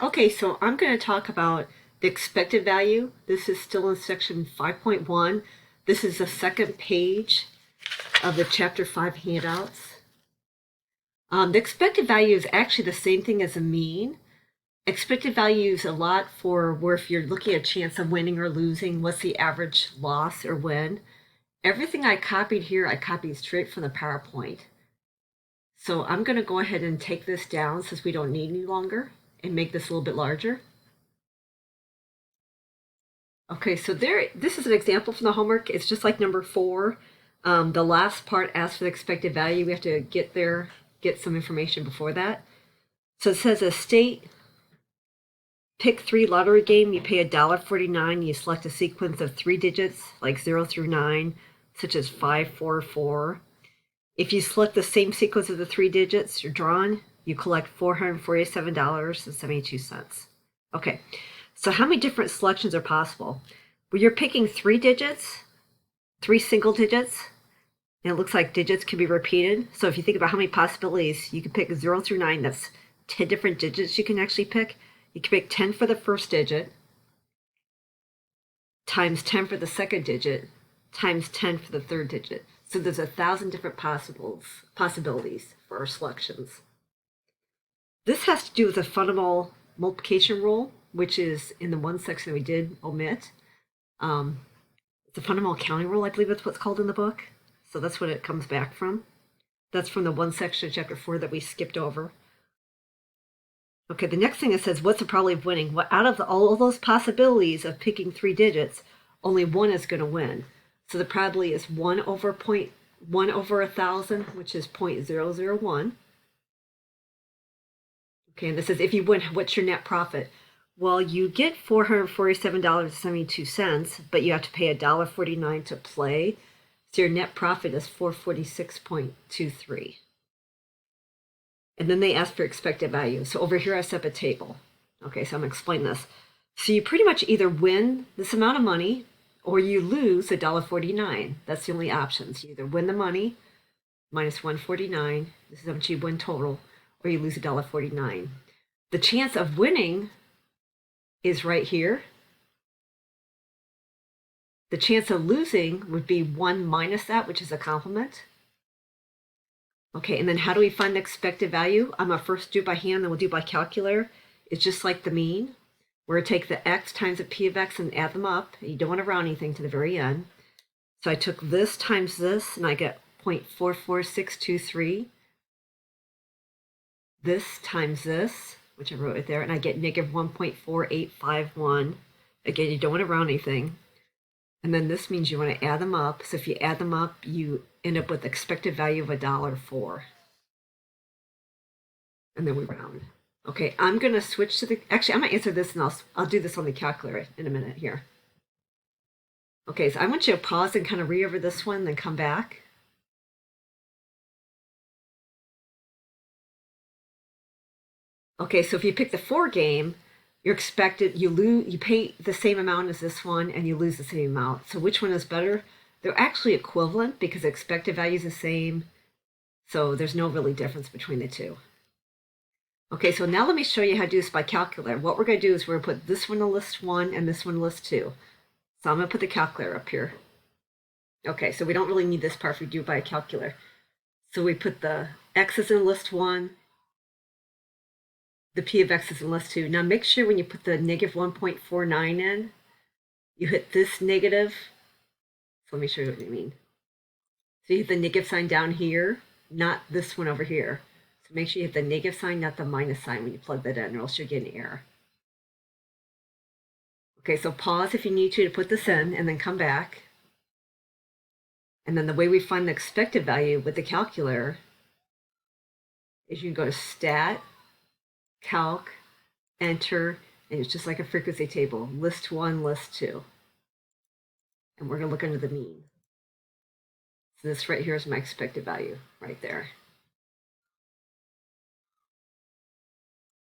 Okay, so I'm going to talk about the expected value. This is still in section 5.1. This is the second page of the chapter 5 handouts. The expected value is actually the same thing as a mean. Expected value is a lot for where if you're looking at a chance of winning or losing, what's the average loss or win. Everything I copied here, I copied straight from the PowerPoint. So I'm going to go ahead and take this down since we don't need any longer and make this a little bit larger. Okay, so this is an example from the homework. It's just like number 4. The last part asks for the expected value. We have to get some information before that. So it says a state pick 3 lottery game. You pay $1.49. You select a sequence of 3 digits like 0 through 9, such as 5, 4, 4. If you select the same sequence of the 3 digits you're drawn, you collect $447.72. Okay, so how many different selections are possible? Well, you're picking 3 digits, 3 single digits, and it looks like digits can be repeated. So if you think about how many possibilities, you can pick 0 through 9, that's 10 different digits you can actually pick. You can pick 10 for the first digit, times 10 for the second digit, times 10 for the third digit. So there's 1,000 different possibilities for our selections. This has to do with the fundamental multiplication rule, which is in the one section that we did omit. The fundamental accounting rule, I believe that's what's called in the book. So that's what it comes back from. That's from the one section of chapter 4 that we skipped over. Okay, the next thing it says, what's the probability of winning? Well, out of all of those possibilities of picking 3 digits, only one is going to win. So the probability is 1 over 1,000, which is 0.001. Okay, and this is if you win, what's your net profit? Well, you get $447.72, but you have to pay $1.49 to play. So your net profit is $446.23. And then they ask for expected value. So over here I set up a table. Okay, so I'm going to explain this. So you pretty much either win this amount of money or you lose $1.49. That's the only options. You either win the money, minus $1.49. This is how much you win total, or you lose $1.49. The chance of winning is right here. The chance of losing would be 1 minus that, which is a complement. Okay, and then how do we find the expected value? I'm going to first do by hand, then we'll do by calculator. It's just like the mean. We're going to take the x times the p of x and add them up. You don't want to round anything to the very end. So I took this times this, and I get 0.44623. This times this, which I wrote it there, and I get negative 1.4851. Again, you don't want to round anything. And then this means you want to add them up. So if you add them up, you end up with expected value of $1.04. And then we round. Okay, I'm going to switch to actually, I'm going to answer this and I'll do this on the calculator in a minute here. Okay, so I want you to pause and kind of read over this one, then come back. Okay, so if you pick the 4 game, you're expected, you pay the same amount as this one and you lose the same amount. So which one is better? They're actually equivalent because the expected value is the same. So there's no really difference between the two. Okay, so now let me show you how to do this by calculator. What we're going to do is we're going to put this one in list 1 and this one in list 2. So I'm going to put the calculator up here. Okay, so we don't really need this part if we do it by a calculator. So we put the x's in list 1, the p of x is in list 2. Now make sure when you put the negative 1.49 in, you hit this negative. So let me show you what I mean. So you hit the negative sign down here, not this one over here. So make sure you hit the negative sign, not the minus sign when you plug that in, or else you'll get an error. Okay, so pause if you need to put this in, and then come back. And then the way we find the expected value with the calculator is you can go to Stat, Calc, Enter, and it's just like a frequency table. List 1, list 2. And we're going to look under the mean. So this right here is my expected value right there.